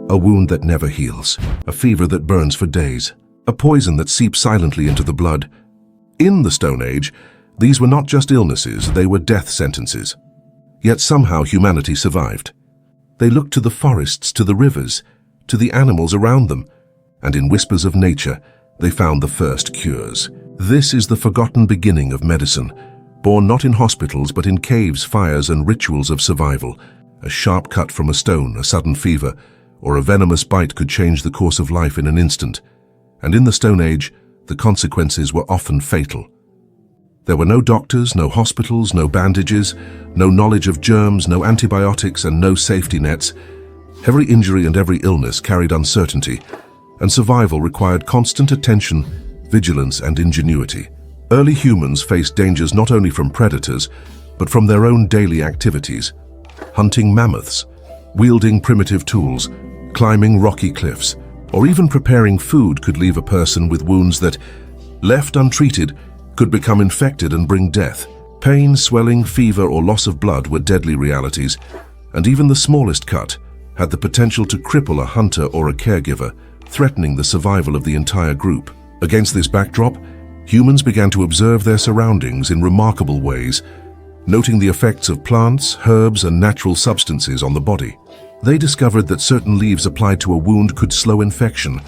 A wound that never heals, a fever that burns for days, a poison that seeps silently into the blood. In the Stone Age, these were not just illnesses, they were death sentences. Yet somehow humanity survived. They looked to the forests, to the rivers, to the animals around them, and in whispers of nature, they found the first cures. This is the forgotten beginning of medicine, born not in hospitals but in caves, fires, and rituals of survival. A sharp cut from a stone, a sudden fever, or a venomous bite could change the course of life in an instant. And in the Stone Age, the consequences were often fatal. There were no doctors, no hospitals, no bandages, no knowledge of germs, no antibiotics, and no safety nets. Every injury and every illness carried uncertainty, and survival required constant attention, vigilance, and ingenuity. Early humans faced dangers not only from predators, but from their own daily activities. Hunting mammoths, wielding primitive tools, climbing rocky cliffs, or even preparing food could leave a person with wounds that, left untreated, could become infected and bring death. Pain, swelling, fever, or loss of blood were deadly realities, and even the smallest cut had the potential to cripple a hunter or a caregiver, threatening the survival of the entire group. Against this backdrop, humans began to observe their surroundings in remarkable ways, noting the effects of plants, herbs, and natural substances on the body. They discovered that certain leaves applied to a wound could slow infection,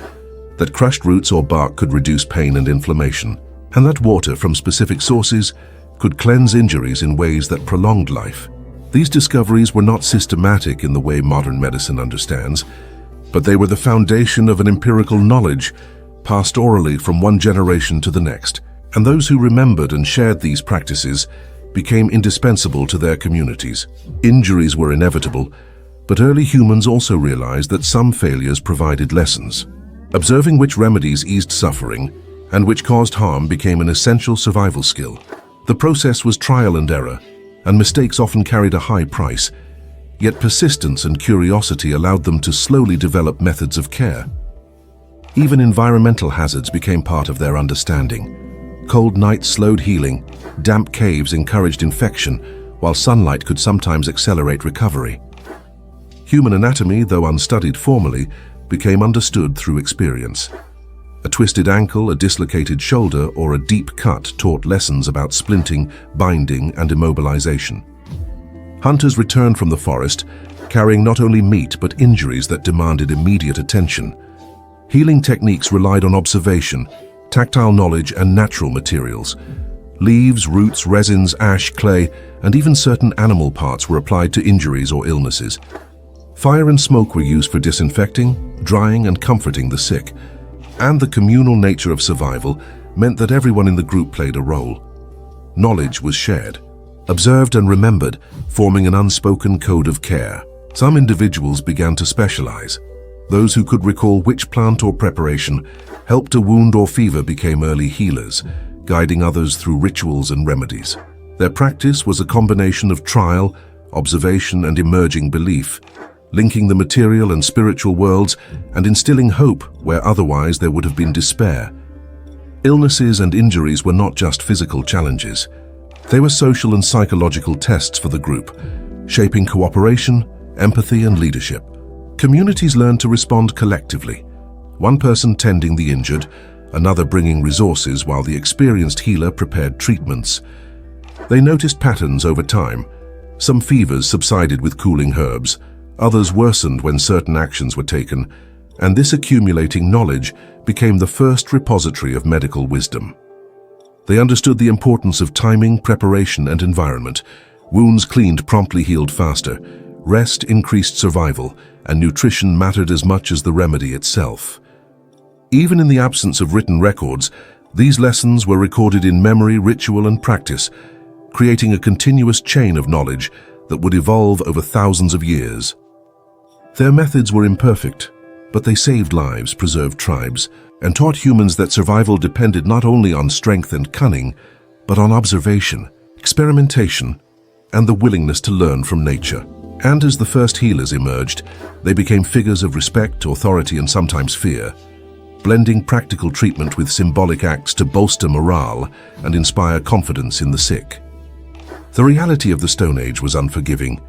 that crushed roots or bark could reduce pain and inflammation, and that water from specific sources could cleanse injuries in ways that prolonged life. These discoveries were not systematic in the way modern medicine understands, but they were the foundation of an empirical knowledge passed orally from one generation to the next, and those who remembered and shared these practices became indispensable to their communities. Injuries were inevitable, but early humans also realized that some failures provided lessons. Observing which remedies eased suffering and which caused harm became an essential survival skill. The process was trial and error, and mistakes often carried a high price, yet persistence and curiosity allowed them to slowly develop methods of care. Even environmental hazards became part of their understanding. Cold nights slowed healing, damp caves encouraged infection, while sunlight could sometimes accelerate recovery. Human anatomy, though unstudied formally, became understood through experience. A twisted ankle, a dislocated shoulder, or a deep cut taught lessons about splinting, binding, and immobilization. Hunters returned from the forest, carrying not only meat but injuries that demanded immediate attention. Healing techniques relied on observation, tactile knowledge, and natural materials. Leaves, roots, resins, ash, clay, and even certain animal parts were applied to injuries or illnesses. Fire and smoke were used for disinfecting, drying, and comforting the sick. And the communal nature of survival meant that everyone in the group played a role. Knowledge was shared, observed and remembered, forming an unspoken code of care. Some individuals began to specialize. Those who could recall which plant or preparation helped a wound or fever became early healers, guiding others through rituals and remedies. Their practice was a combination of trial, observation, and emerging belief, linking the material and spiritual worlds and instilling hope where otherwise there would have been despair. Illnesses and injuries were not just physical challenges. They were social and psychological tests for the group, shaping cooperation, empathy, and leadership. Communities learned to respond collectively, one person tending the injured, another bringing resources while the experienced healer prepared treatments. They noticed patterns over time. Some fevers subsided with cooling herbs, others worsened when certain actions were taken, and this accumulating knowledge became the first repository of medical wisdom. They understood the importance of timing, preparation, and environment. Wounds cleaned promptly healed faster, rest increased survival, and nutrition mattered as much as the remedy itself. Even in the absence of written records, these lessons were recorded in memory, ritual, and practice, creating a continuous chain of knowledge that would evolve over thousands of years. Their methods were imperfect, but they saved lives, preserved tribes, and taught humans that survival depended not only on strength and cunning, but on observation, experimentation, and the willingness to learn from nature. And as the first healers emerged, they became figures of respect, authority, and sometimes fear, blending practical treatment with symbolic acts to bolster morale and inspire confidence in the sick. The reality of the Stone Age was unforgiving,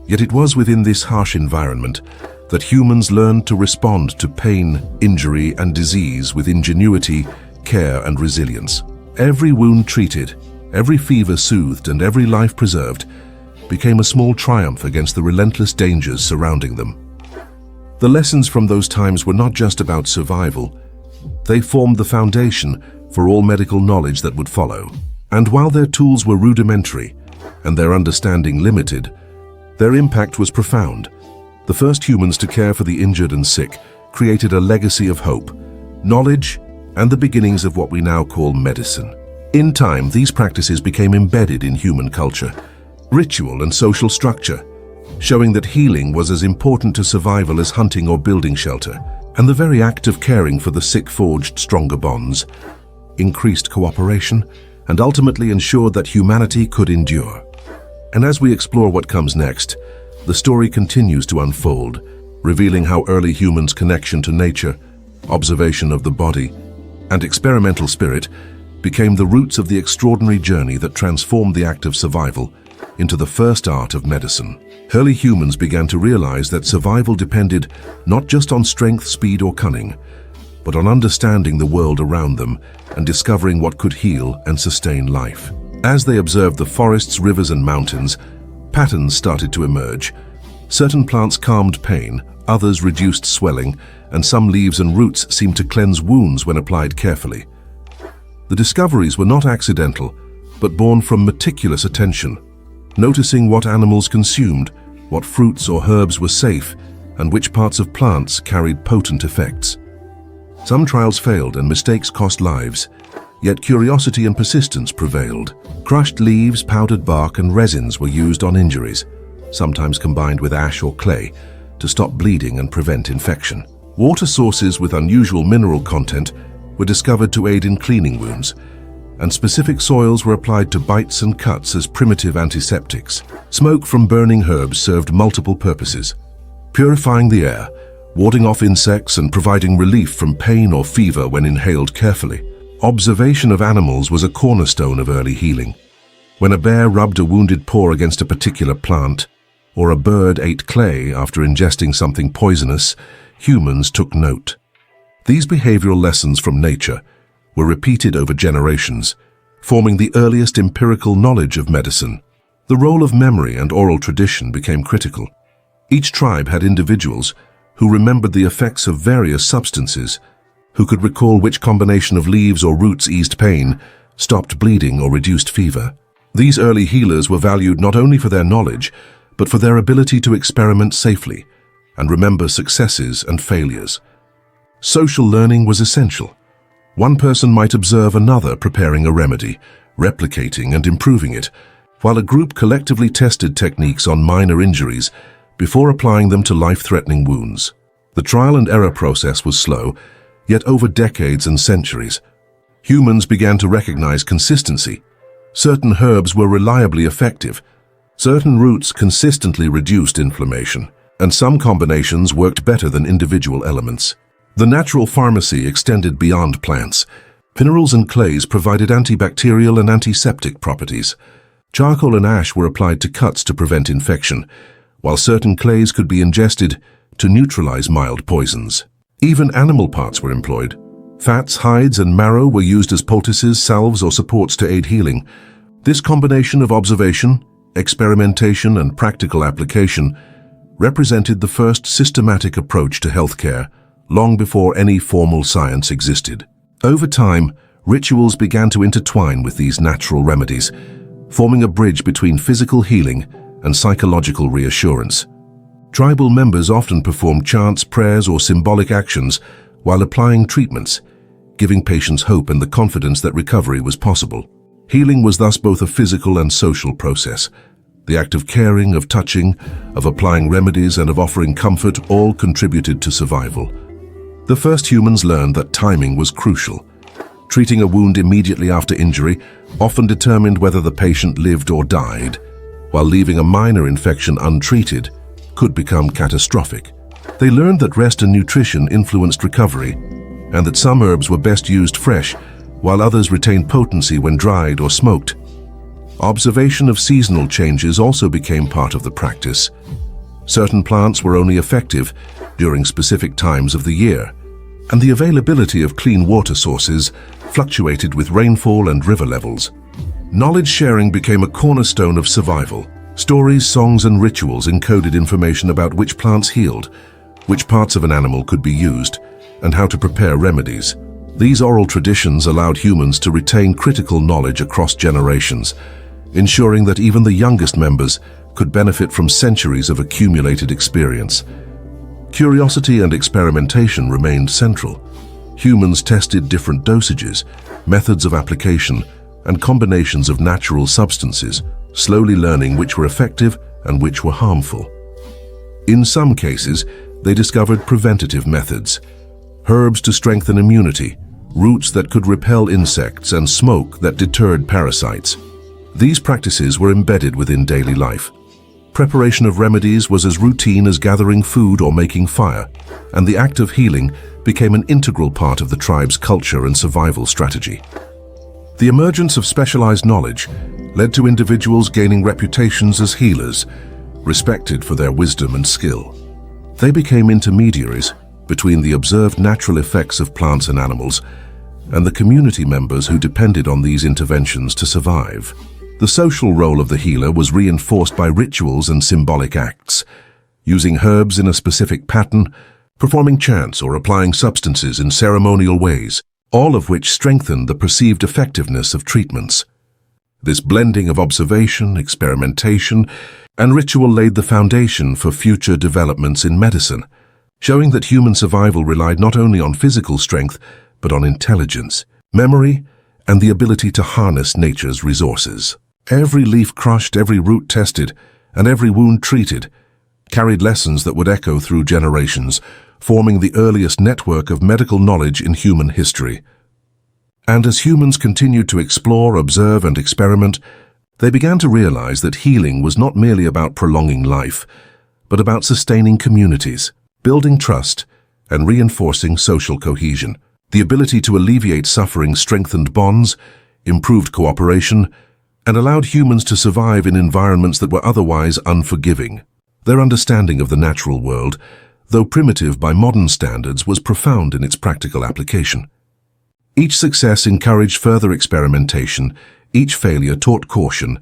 yet it was within this harsh environment that humans learned to respond to pain, injury, and disease with ingenuity, care, and resilience. Every wound treated, every fever soothed, and every life preserved became a small triumph against the relentless dangers surrounding them. The lessons from those times were not just about survival. They formed the foundation for all medical knowledge that would follow. And while their tools were rudimentary and their understanding limited, their impact was profound. The first humans to care for the injured and sick created a legacy of hope, knowledge, and the beginnings of what we now call medicine. In time, these practices became embedded in human culture, ritual, and social structure, showing that healing was as important to survival as hunting or building shelter. And the very act of caring for the sick forged stronger bonds, increased cooperation, and ultimately ensured that humanity could endure. And as we explore what comes next, the story continues to unfold, revealing how early humans' connection to nature, observation of the body, and experimental spirit became the roots of the extraordinary journey that transformed the act of survival into the first art of medicine. Early humans began to realize that survival depended not just on strength, speed, or cunning, but on understanding the world around them and discovering what could heal and sustain life. As they observed the forests, rivers, and mountains, patterns started to emerge. Certain plants calmed pain, others reduced swelling, and some leaves and roots seemed to cleanse wounds when applied carefully. The discoveries were not accidental, but born from meticulous attention, noticing what animals consumed, what fruits or herbs were safe, and which parts of plants carried potent effects. Some trials failed and mistakes cost lives, yet curiosity and persistence prevailed. Crushed leaves, powdered bark, and resins were used on injuries, sometimes combined with ash or clay, to stop bleeding and prevent infection. Water sources with unusual mineral content were discovered to aid in cleaning wounds, and specific soils were applied to bites and cuts as primitive antiseptics. Smoke from burning herbs served multiple purposes, purifying the air, warding off insects, and providing relief from pain or fever when inhaled carefully. Observation of animals was a cornerstone of early healing. When a bear rubbed a wounded paw against a particular plant, or a bird ate clay after ingesting something poisonous, humans took note. These behavioral lessons from nature were repeated over generations, forming the earliest empirical knowledge of medicine. The role of memory and oral tradition became critical. Each tribe had individuals who remembered the effects of various substances, who could recall which combination of leaves or roots eased pain, stopped bleeding, or reduced fever. These early healers were valued not only for their knowledge, but for their ability to experiment safely and remember successes and failures. Social learning was essential. One person might observe another preparing a remedy, replicating and improving it, while a group collectively tested techniques on minor injuries before applying them to life-threatening wounds. The trial and error process was slow, yet over decades and centuries, humans began to recognize consistency. Certain herbs were reliably effective, certain roots consistently reduced inflammation, and some combinations worked better than individual elements. The natural pharmacy extended beyond plants. Minerals and clays provided antibacterial and antiseptic properties. Charcoal and ash were applied to cuts to prevent infection, while certain clays could be ingested to neutralize mild poisons. Even animal parts were employed. Fats, hides, and marrow were used as poultices, salves, or supports to aid healing. This combination of observation, experimentation, and practical application represented the first systematic approach to healthcare, long before any formal science existed. Over time, rituals began to intertwine with these natural remedies, forming a bridge between physical healing and psychological reassurance. Tribal members often performed chants, prayers, or symbolic actions while applying treatments, giving patients hope and the confidence that recovery was possible. Healing was thus both a physical and social process. The act of caring, of touching, of applying remedies, and of offering comfort all contributed to survival. The first humans learned that timing was crucial. Treating a wound immediately after injury often determined whether the patient lived or died, while leaving a minor infection untreated could become catastrophic. They learned that rest and nutrition influenced recovery, and that some herbs were best used fresh, while others retained potency when dried or smoked. Observation of seasonal changes also became part of the practice. Certain plants were only effective during specific times of the year, and the availability of clean water sources fluctuated with rainfall and river levels. Knowledge sharing became a cornerstone of survival. Stories, songs, and rituals encoded information about which plants healed, which parts of an animal could be used, and how to prepare remedies. These oral traditions allowed humans to retain critical knowledge across generations, ensuring that even the youngest members could benefit from centuries of accumulated experience. Curiosity and experimentation remained central. Humans tested different dosages, methods of application, and combinations of natural substances, slowly learning which were effective and which were harmful. In some cases, they discovered preventative methods: herbs to strengthen immunity, roots that could repel insects, and smoke that deterred parasites. These practices were embedded within daily life. Preparation of remedies was as routine as gathering food or making fire, and the act of healing became an integral part of the tribe's culture and survival strategy. The emergence of specialized knowledge led to individuals gaining reputations as healers, respected for their wisdom and skill. They became intermediaries between the observed natural effects of plants and animals and the community members who depended on these interventions to survive. The social role of the healer was reinforced by rituals and symbolic acts, using herbs in a specific pattern, performing chants, or applying substances in ceremonial ways, all of which strengthened the perceived effectiveness of treatments. This blending of observation, experimentation, and ritual laid the foundation for future developments in medicine, showing that human survival relied not only on physical strength, but on intelligence, memory, and the ability to harness nature's resources. Every leaf crushed, every root tested, and every wound treated carried lessons that would echo through generations, forming the earliest network of medical knowledge in human history. And as humans continued to explore, observe, and experiment, they began to realize that healing was not merely about prolonging life, but about sustaining communities, building trust, and reinforcing social cohesion. The ability to alleviate suffering strengthened bonds, improved cooperation, and allowed humans to survive in environments that were otherwise unforgiving. Their understanding of the natural world, though primitive by modern standards, was profound in its practical application. Each success encouraged further experimentation, each failure taught caution,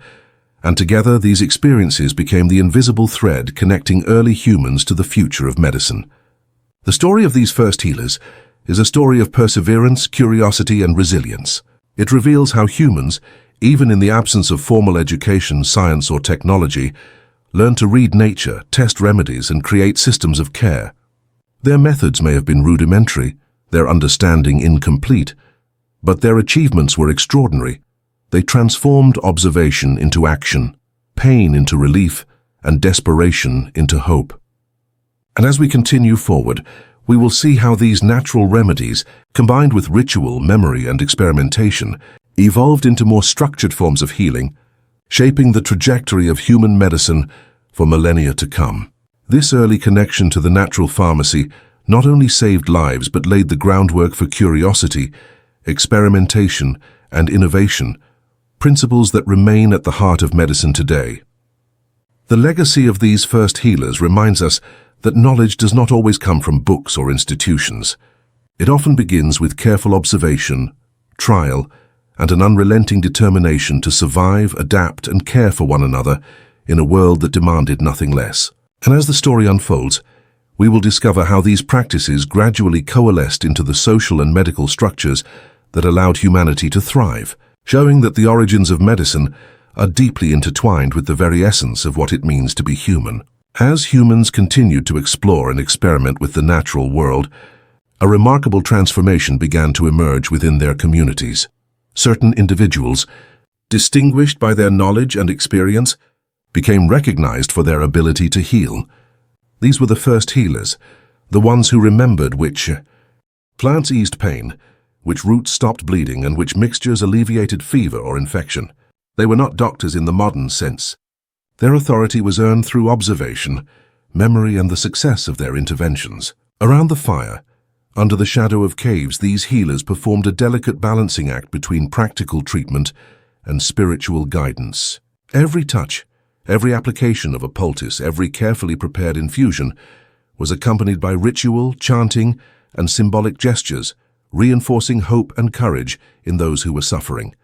and together these experiences became the invisible thread connecting early humans to the future of medicine. The story of these first healers is a story of perseverance, curiosity, and resilience. It reveals how humans, even in the absence of formal education, science, or technology, learn to read nature, test remedies, and create systems of care. Their methods may have been rudimentary, their understanding incomplete, but their achievements were extraordinary. They transformed observation into action, pain into relief, and desperation into hope. And as we continue forward, we will see how these natural remedies, combined with ritual, memory, and experimentation, evolved into more structured forms of healing, shaping the trajectory of human medicine for millennia to come. This early connection to the natural pharmacy not only saved lives but laid the groundwork for curiosity, experimentation, and innovation, principles that remain at the heart of medicine today. The legacy of these first healers reminds us that knowledge does not always come from books or institutions. It often begins with careful observation, trial, and an unrelenting determination to survive, adapt, and care for one another in a world that demanded nothing less. And as the story unfolds, we will discover how these practices gradually coalesced into the social and medical structures that allowed humanity to thrive, showing that the origins of medicine are deeply intertwined with the very essence of what it means to be human. As humans continued to explore and experiment with the natural world, a remarkable transformation began to emerge within their communities. Certain individuals, distinguished by their knowledge and experience, became recognized for their ability to heal. These were the first healers, the ones who remembered which plants eased pain, which roots stopped bleeding, and which mixtures alleviated fever or infection. They were not doctors in the modern sense. Their authority was earned through observation, memory, and the success of their interventions. Around the fire, under the shadow of caves, these healers performed a delicate balancing act between practical treatment and spiritual guidance. Every touch, Every application of a poultice, every carefully prepared infusion, was accompanied by ritual, chanting, and symbolic gestures, reinforcing hope and courage in those who were suffering.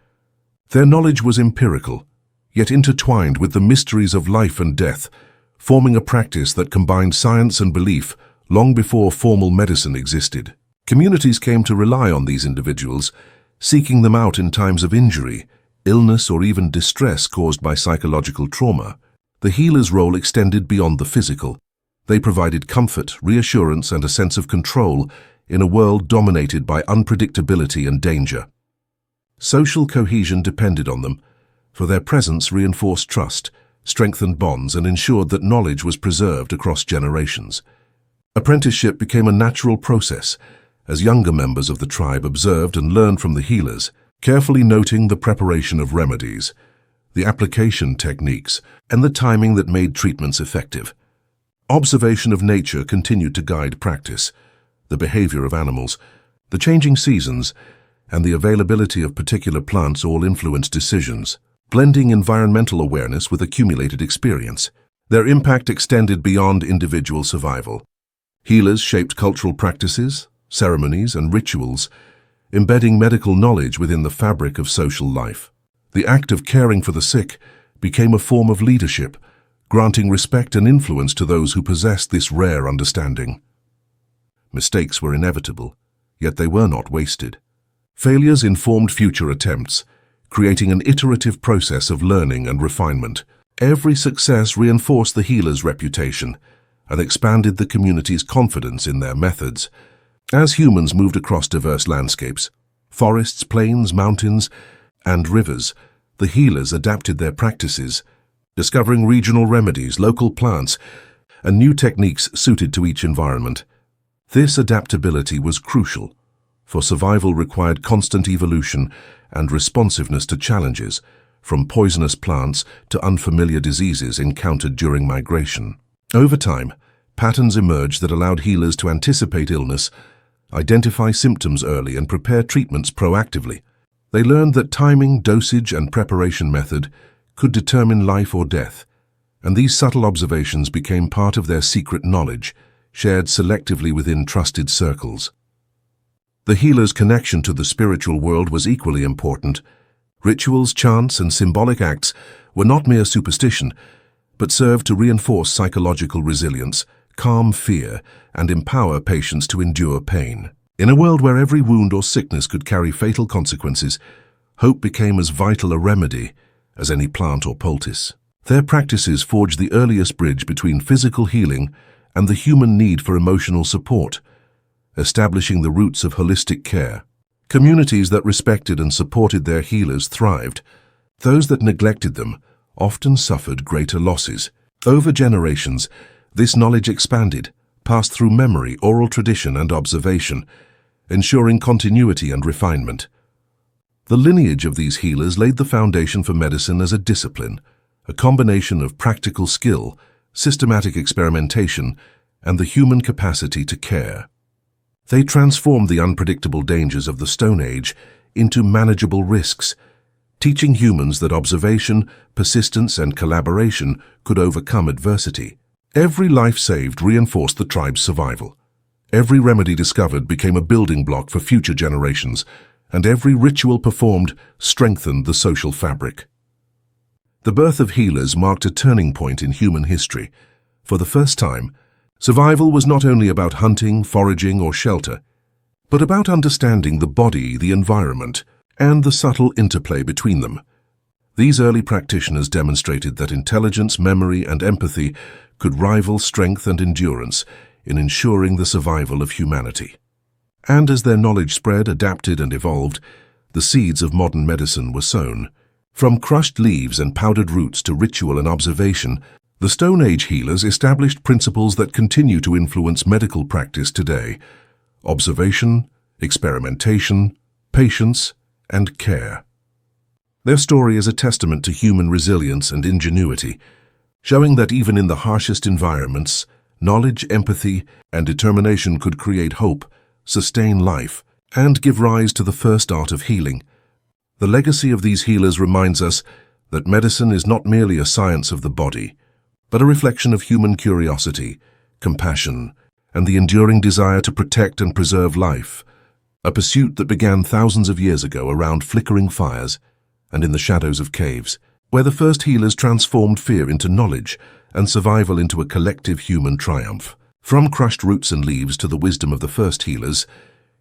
Their knowledge was empirical, yet intertwined with the mysteries of life and death, forming a practice that combined science and belief long before formal medicine existed. Communities came to rely on these individuals, seeking them out in times of injury, illness, or even distress caused by psychological trauma. The healer's role extended beyond the physical. They provided comfort, reassurance, and a sense of control in a world dominated by unpredictability and danger. Social cohesion depended on them, for their presence reinforced trust, strengthened bonds, and ensured that knowledge was preserved across generations. Apprenticeship became a natural process, as younger members of the tribe observed and learned from the healers, carefully noting the preparation of remedies, the application techniques, and the timing that made treatments effective. Observation of nature continued to guide practice. The behavior of animals, the changing seasons, and the availability of particular plants all influenced decisions, blending environmental awareness with accumulated experience. Their impact extended beyond individual survival. Healers shaped cultural practices, ceremonies, and rituals, embedding medical knowledge within the fabric of social life. The act of caring for the sick became a form of leadership, granting respect and influence to those who possessed this rare understanding. Mistakes were inevitable, yet they were not wasted. Failures informed future attempts, creating an iterative process of learning and refinement. Every success reinforced the healer's reputation and expanded the community's confidence in their methods. As humans moved across diverse landscapes, forests, plains, mountains, and rivers, the healers adapted their practices, discovering regional remedies, local plants, and new techniques suited to each environment. This adaptability was crucial, for survival required constant evolution and responsiveness to challenges, from poisonous plants to unfamiliar diseases encountered during migration. Over time, patterns emerged that allowed healers to anticipate illness, identify symptoms early, and prepare treatments proactively. They learned that timing, dosage, and preparation method could determine life or death, and these subtle observations became part of their secret knowledge, shared selectively within trusted circles. The healer's connection to the spiritual world was equally important. Rituals, chants, and symbolic acts were not mere superstition, but served to reinforce psychological resilience, calm fear, and empower patients to endure pain. In a world where every wound or sickness could carry fatal consequences, hope became as vital a remedy as any plant or poultice. Their practices forged the earliest bridge between physical healing and the human need for emotional support, establishing the roots of holistic care. Communities that respected and supported their healers thrived. Those that neglected them often suffered greater losses. Over generations, this knowledge expanded, passed through memory, oral tradition, and observation, ensuring continuity and refinement. The lineage of these healers laid the foundation for medicine as a discipline, a combination of practical skill, systematic experimentation, and the human capacity to care. They transformed the unpredictable dangers of the Stone Age into manageable risks, teaching humans that observation, persistence, and collaboration could overcome adversity. Every life saved reinforced the tribe's survival. Every remedy discovered became a building block for future generations, and every ritual performed strengthened the social fabric. The birth of healers marked a turning point in human history. For the first time, survival was not only about hunting, foraging, or shelter, but about understanding the body, the environment, and the subtle interplay between them. These early practitioners demonstrated that intelligence, memory, and empathy could rival strength and endurance in ensuring the survival of humanity. And as their knowledge spread, adapted, and evolved, the seeds of modern medicine were sown. From crushed leaves and powdered roots to ritual and observation, the Stone Age healers established principles that continue to influence medical practice today: observation, experimentation, patience, and care. Their story is a testament to human resilience and ingenuity, showing that even in the harshest environments, knowledge, empathy, and determination could create hope, sustain life, and give rise to the first art of healing. The legacy of these healers reminds us that medicine is not merely a science of the body, but a reflection of human curiosity, compassion, and the enduring desire to protect and preserve life, a pursuit that began thousands of years ago around flickering fires and in the shadows of caves, where the first healers transformed fear into knowledge and survival into a collective human triumph. From crushed roots and leaves to the wisdom of the first healers,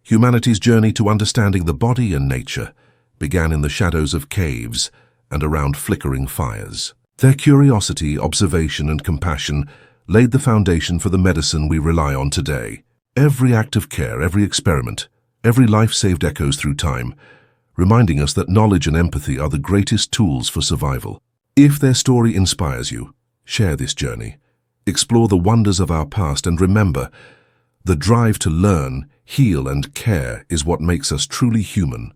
humanity's journey to understanding the body and nature began in the shadows of caves and around flickering fires. Their curiosity, observation, and compassion laid the foundation for the medicine we rely on today. Every act of care, every experiment, every life saved echoes through time, reminding us that knowledge and empathy are the greatest tools for survival. If their story inspires you, share this journey. Explore the wonders of our past and remember, the drive to learn, heal, and care is what makes us truly human.